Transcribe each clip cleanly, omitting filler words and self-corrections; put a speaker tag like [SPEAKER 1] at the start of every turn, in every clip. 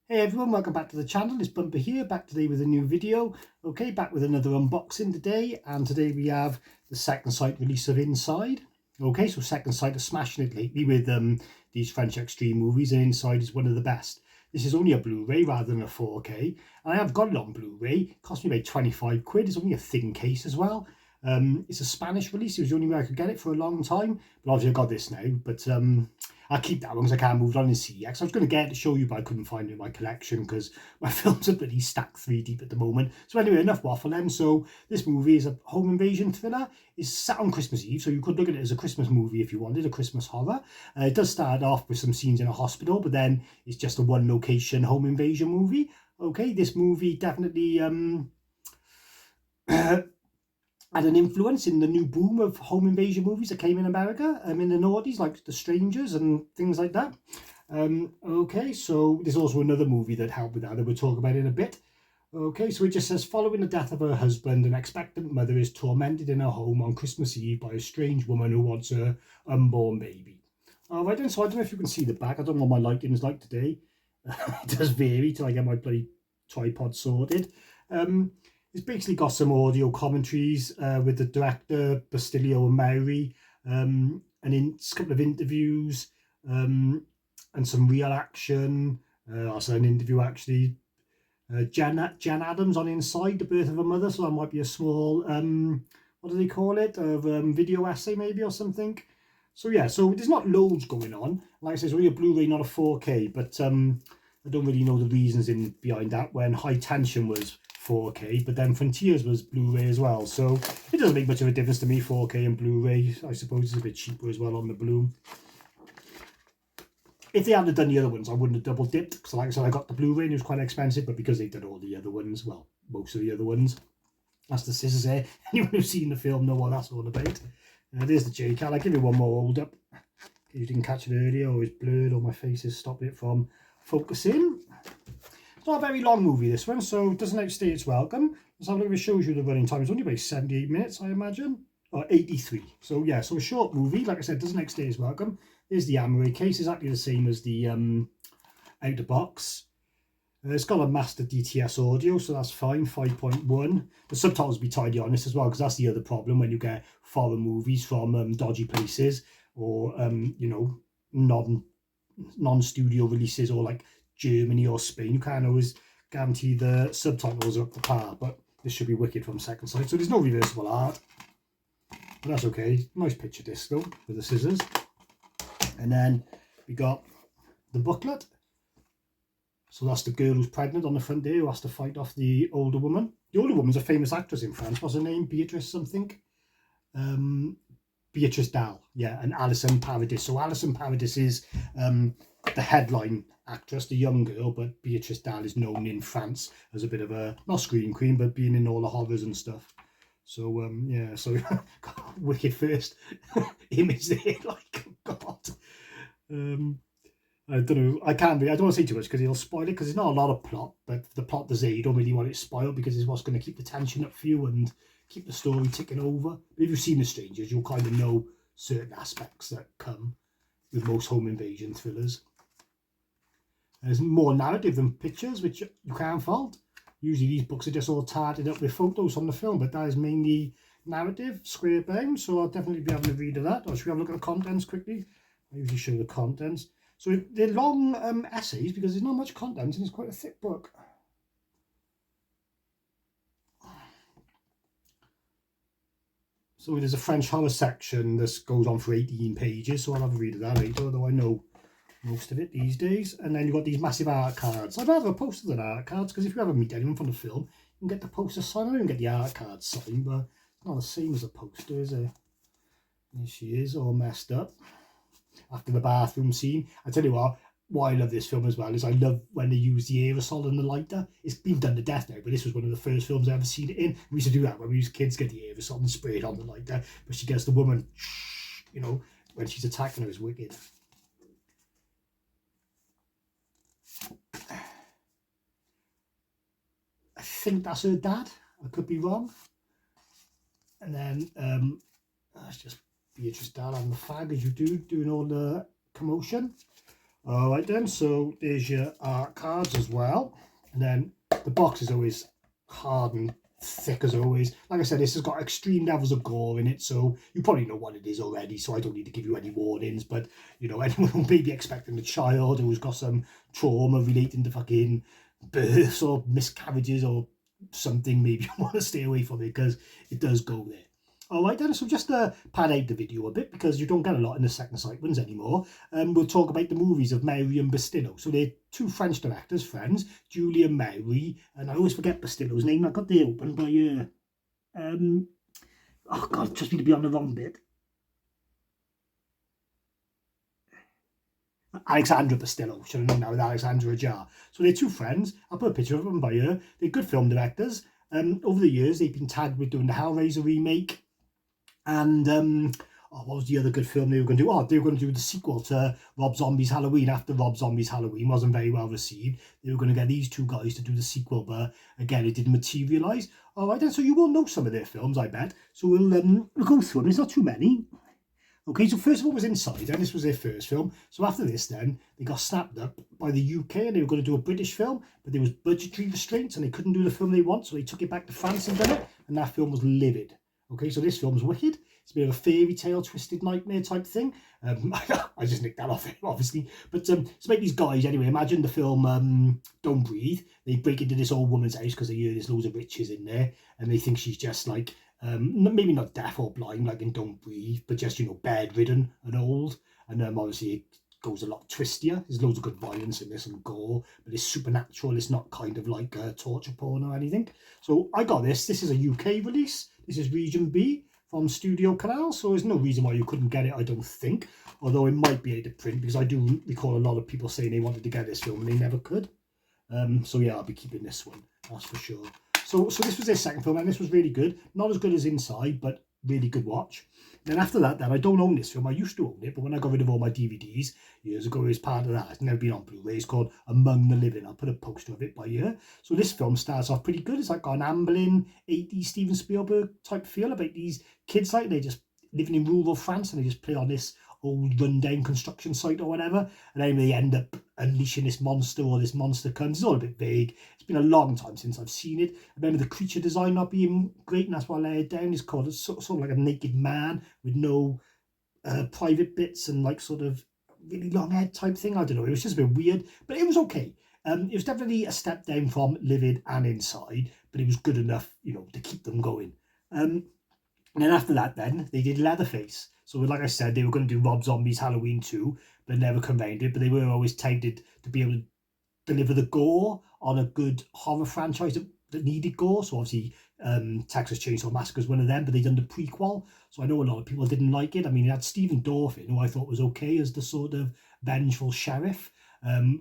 [SPEAKER 1] Hey everyone, welcome back to the channel. It's Bumper here, back today with a new video. Okay, back with another unboxing today, and today we have the Second Sight release of Inside. Okay, so Second Sight are smashing it lately with these French extreme movies, and Inside is one of the best. This is only a Blu-ray rather than a 4K, and I have got it on Blu-ray. It cost me about 25 quid. It's only a thin case as well. It's a Spanish release. It was the only way I could get it for a long time, but obviously I got this now. But I'll keep that one because I can't move it on in CX. I was going to get it to show you, but I couldn't find it in my collection because my films are bloody stacked 3 deep at the moment. So anyway, enough waffle then. So this movie is a home invasion thriller. It's set on Christmas Eve, so you could look at it as a Christmas movie if you wanted, a Christmas horror. It does start off with some scenes in a hospital, but then it's just a one location home invasion movie. Okay, this movie definitely had an influence in the new boom of home invasion movies that came in America in the noughties, like The Strangers and things like that. Okay, so there's also another movie that helped with that we'll talk about in a bit. Okay, so it just says, following the death of her husband, an expectant mother is tormented in her home on Christmas Eve by a strange woman who wants her unborn baby. All right then, so I don't know if you can see the back. I don't know what my lighting is like today. It does vary till I get my bloody tripod sorted. It's basically got some audio commentaries with the director, Bustillo and Maury, and a couple of interviews and some real action. Also an interview actually. Jan Adams on Inside, The Birth of a Mother, so that might be a small, what do they call it, video essay maybe or something. So yeah, so there's not loads going on. Like I said, it's only a Blu-ray, not a 4K, but I don't really know the reasons behind that when High Tension was 4K, but then Frontiers was Blu-ray as well, so it doesn't make much of a difference to me. 4K and Blu-ray, I suppose it's a bit cheaper as well on the Blue. If they hadn't done the other ones, I wouldn't have double dipped, because like I said, I got the Blu-ray and it was quite expensive, but because they did all the other ones, well, most of the other ones, that's the scissors there. Anyone who's seen the film know what that's all about. There's the J-Cal. I'll give you one more hold up. If you didn't catch it earlier, or it's blurred, or my face has stopped it from focusing. It's not a very long movie, this one, so it doesn't outstay its welcome. Let's have a look if it shows you the running time. It's only about 78 minutes, I imagine, or 83. So yeah, so a short movie. Like I said, doesn't outstay its welcome. There's the Maury case, exactly the same as the outer box. It's got a master DTS audio, so that's fine, 5.1. The subtitles be tidy on this as well, because that's the other problem when you get foreign movies from dodgy places, or you know, non-studio releases, or like Germany or Spain. You can't always guarantee the subtitles are up to par, but this should be wicked from Second Sight. So there's no reversible art, but that's okay. Nice picture disc though, with the scissors. And then we got the booklet. So that's the girl who's pregnant on the front there, who has to fight off the older woman. The older woman's a famous actress in France. What's her name? Beatrice something? Beatrice Dalle, yeah, and Alison Paradis. So Alison Paradis is the headline actress, the young girl, but Beatrice Dalle is known in France as a bit of a, not scream queen, but being in all the horrors and stuff. So yeah, so wicked first image there, like, God. I don't know, I don't want to say too much because it'll spoil it, because there's not a lot of plot, but the plot there's there, you don't really want it spoiled, because it's what's going to keep the tension up for you and keep the story ticking over. But if you've seen The Strangers, you'll kind of know certain aspects that come with most home invasion thrillers. There's more narrative than pictures, which you can't fault. Usually these books are just all tarted up with photos from the film, but that is mainly narrative, square bound, so I'll definitely be having a read of that. Or should we have a look at the contents quickly? I usually show the contents. So they're long essays, because there's not much content and it's quite a thick book. So there's a French horror section that goes on for 18 pages, so I'll have a read of that later, although I know most of it these days. And then you've got these massive art cards. I'd rather a poster than art cards, because if you ever meet anyone from the film, you can get the poster signed. I don't even get the art card signed, but it's not the same as a poster, is it? There she is, all messed up after the bathroom scene. I tell you what, why I love this film as well is I love when they use the aerosol and the lighter. It's been done to death now, but this was one of the first films I ever seen it in. We used to do that when we used kids, get the aerosol and spray it on the lighter, but she gets the woman, you know, when she's attacking her. Is wicked. I think that's her dad. I could be wrong. And then that's just Beatrice Dalle and the fag, as you do, doing all the commotion. All right then, so there's your art cards as well. And then the box is always hard and thick as always. Like I said, this has got extreme levels of gore in it, so you probably know what it is already, so I don't need to give you any warnings. But, you know, anyone who may be expecting a child who's got some trauma relating to fucking births or miscarriages or something, maybe you want to stay away from it, because it does go there. All right then, so just to pad out the video a bit, because you don't get a lot in the Second Sight ones anymore, we'll talk about the movies of Maury and Bustillo. So they're two French directors, friends, Julian and Maury, and I always forget Bustillo's name. I got there open by, oh God, trust me to be on the wrong bit. Alexandre Bustillo, should have known that with Alexandre Ajar. So they're two friends. I'll put a picture of them by here. They're good film directors. Over the years, they've been tagged with doing the Hellraiser remake. And what was the other good film they were going to do? Oh, they were going to do the sequel to Rob Zombie's Halloween. After Rob Zombie's Halloween wasn't very well received, they were going to get these two guys to do the sequel, but again, it didn't materialise. All right, then, so you will know some of their films, I bet. So we'll go through them. There's not too many. Okay, so first of all was Inside, and this was their first film. So after this then, they got snapped up by the UK and they were going to do a British film, but there was budgetary restraints and they couldn't do the film they want, so they took it back to France and done it, and that film was Livid. Okay, so this film's wicked. It's a bit of a fairy tale, twisted nightmare type thing. I just nicked that off it, obviously. But it's about these guys, anyway. Imagine the film Don't Breathe. They break into this old woman's house because they hear there's loads of witches in there, and they think she's just like, maybe not deaf or blind like in Don't Breathe, but just, you know, bedridden and old. And obviously it goes a lot twistier. There's loads of good violence in this and gore, but it's supernatural. It's not kind of like torture porn or anything. So I got this. This is a UK release. This is Region B from Studio Canal, so there's no reason why you couldn't get it, I don't think. Although it might be able to print, because I do recall a lot of people saying they wanted to get this film and they never could. So yeah, I'll be keeping this one, that's for sure. So this was their second film, and this was really good. Not as good as Inside, but really good watch. Then after that, I don't own this film. I used to own it, but when I got rid of all my DVDs years ago, it was part of that. It's never been on Blu-ray. It's called Among the Living. I'll put a poster of it by here. So this film starts off pretty good. It's like got an ambling 80s Steven Spielberg type feel about these kids, like they're just living in rural France and they just play on this old rundown construction site or whatever, and then they end up unleashing this monster, or this monster comes. It's all a bit vague. It's been a long time since I've seen it. I remember the creature design not being great, and that's why I laid it down. It's called sort of like a naked man with no private bits and like sort of really long head type thing. I don't know, it was just a bit weird, but it was okay. It was definitely a step down from Livid and Inside, but it was good enough, you know, to keep them going. And then after that, then they did Leatherface. So like I said, they were going to do Rob Zombie's Halloween 2, but never combined it. But they were always touted to be able to deliver the gore on a good horror franchise that needed gore. So obviously Texas Chainsaw Massacre is one of them, but they done the prequel. So I know a lot of people didn't like it. I mean, it had Stephen Dorff, who I thought was okay as the sort of vengeful sheriff,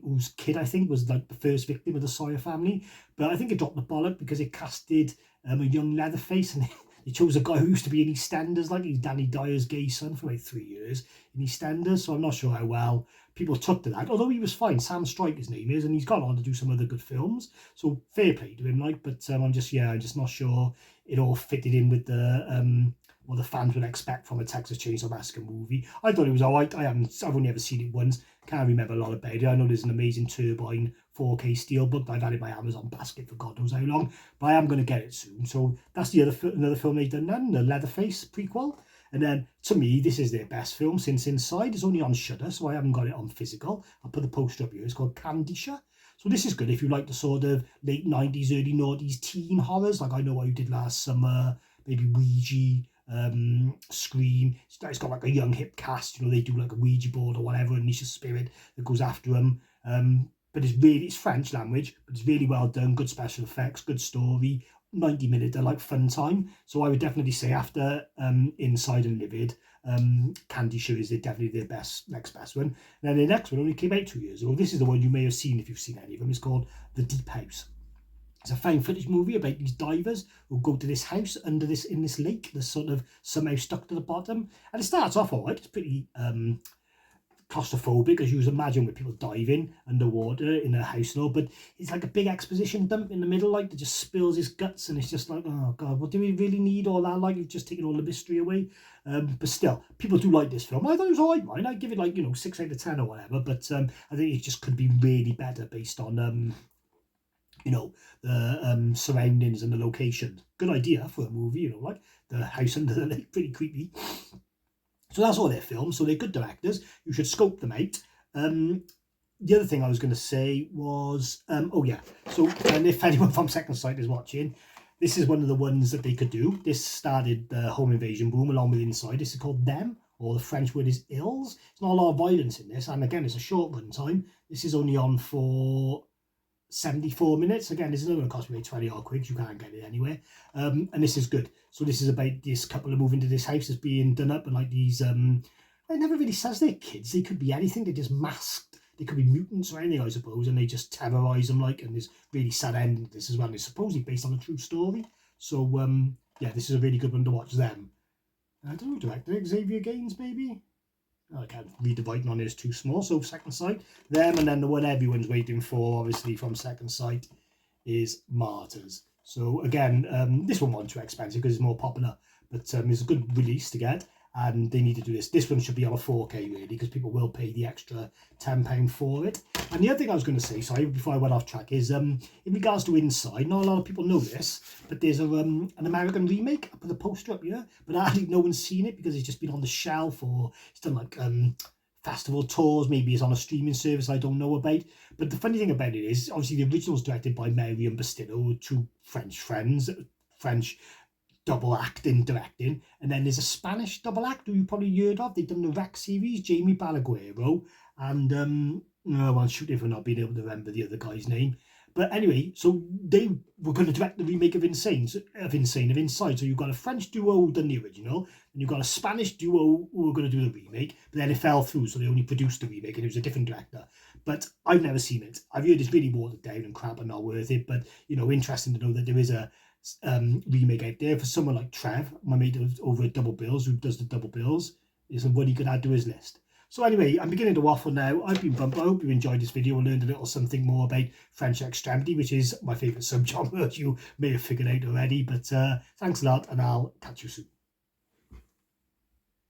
[SPEAKER 1] whose kid, I think, was like the first victim of the Sawyer family. But I think it dropped the bollock because it casted a young Leatherface, and he chose a guy who used to be in EastEnders, like he's Danny Dyer's gay son for like 3 years in EastEnders. So I'm not sure how well people took to that. Although he was fine. Sam Strike, his name is, and he's gone on to do some other good films. So fair play to him, like. But I'm just not sure it all fitted in with the what the fans would expect from a Texas Chainsaw Massacre movie. I thought it was alright. I've only ever seen it once. Can't remember a lot about it. I know there's an amazing Turbine 4K Steelbook. I've had it in my Amazon basket for God knows how long, but I am going to get it soon. So that's the another film they've done then, the Leatherface prequel. And then, to me, this is their best film since Inside. It's only on Shudder, so I haven't got it on physical. I'll put the poster up here. It's called Candisha. So this is good if you like the sort of late 90s, early 90s teen horrors, like I know what you did last summer, maybe Ouija, Scream. It's got like a young hip cast, you know, they do like a Ouija board or whatever, and Nisha Spirit that goes after them. But it's French language, but it's really well done, good special effects, good story, 90-minute, like fun time. So I would definitely say after Inside and Livid, Candisha is definitely their next best one. And then the next one only came out 2 years ago. This is the one you may have seen if you've seen any of them. It's called The Deep House. It's a found footage movie about these divers who go to this house in this lake that's sort of somehow stuck to the bottom. And it starts off all right. It's pretty claustrophobic, as you would imagine, with people diving underwater in a house and all, but it's like a big exposition dump in the middle, like, that just spills his guts, and it's just like, oh god, what do we really need all that? Like, you've just taken all the mystery away. But still, people do like this film. I thought it was alright, mine. I'd give it, like, 6 out of 10 or whatever, but I think it just could be really better based on the surroundings and the location. Good idea for a movie, like the house under the lake, pretty creepy. So that's all their films. So they're good directors. You should scope them out. The other thing I was going to say was, so and if anyone from Second Sight is watching, this is one of the ones that they could do. This started the home invasion boom along with Inside. This is called Them, or the French word is Ills. It's not a lot of violence in this, and again, it's a short run time. This is only on for 74 minutes. Again, this is not going to cost me 20 odd quid. You can't get it anywhere. And this is good. So this is about this couple of moving to this house that's being done up, and like these it never really says they're kids. They could be anything. They're just masked. They could be mutants or anything, I suppose, and they just terrorize them, like, and there's really sad ending to this as well. It's supposedly based on a true story. So yeah, this is a really good one to watch. Them. I don't know, director Xavier Gaines, maybe. I can't read the writing on it, it's too small. So Second Sight, Them, and then the one everyone's waiting for, obviously, from Second Sight is Martyrs. So again, this one wasn't too expensive because it's more popular, but it's a good release to get, and they need to do this. This one should be on a 4K really, because people will pay the extra £10 for it. And the other thing I was going to say, sorry, before I went off track, is in regards to Inside, not a lot of people know this, but there's an American remake. I put the poster up here, but actually no one's seen it because it's just been on the shelf, or it's done like festival tours, maybe it's on a streaming service I don't know about. But the funny thing about it is, obviously the original was directed by Maury and Bustillo, two French friends, French double acting directing, and then there's a Spanish double act who you probably heard of. They've done the Rec series, Jamie Balaguero, and I'm shooting for not being able to remember the other guy's name. But anyway, so they were going to direct the remake of Inside. So you've got a French duo who done the original, and you've got a Spanish duo who were going to do the remake, but then it fell through, so they only produced the remake, and it was a different director. But I've never seen it. I've heard it's really watered down and crap and not worth it, but, interesting to know that there is a remake out there for someone like Trev, my mate over at Double Bills, who does the Double Bills, is one he could add to his list. So anyway, I'm beginning to waffle now. I've been Bump. I hope you enjoyed this video and learned a little something more about French extremity, which is my favourite subgenre, as you may have figured out already. But thanks a lot, and I'll catch you soon.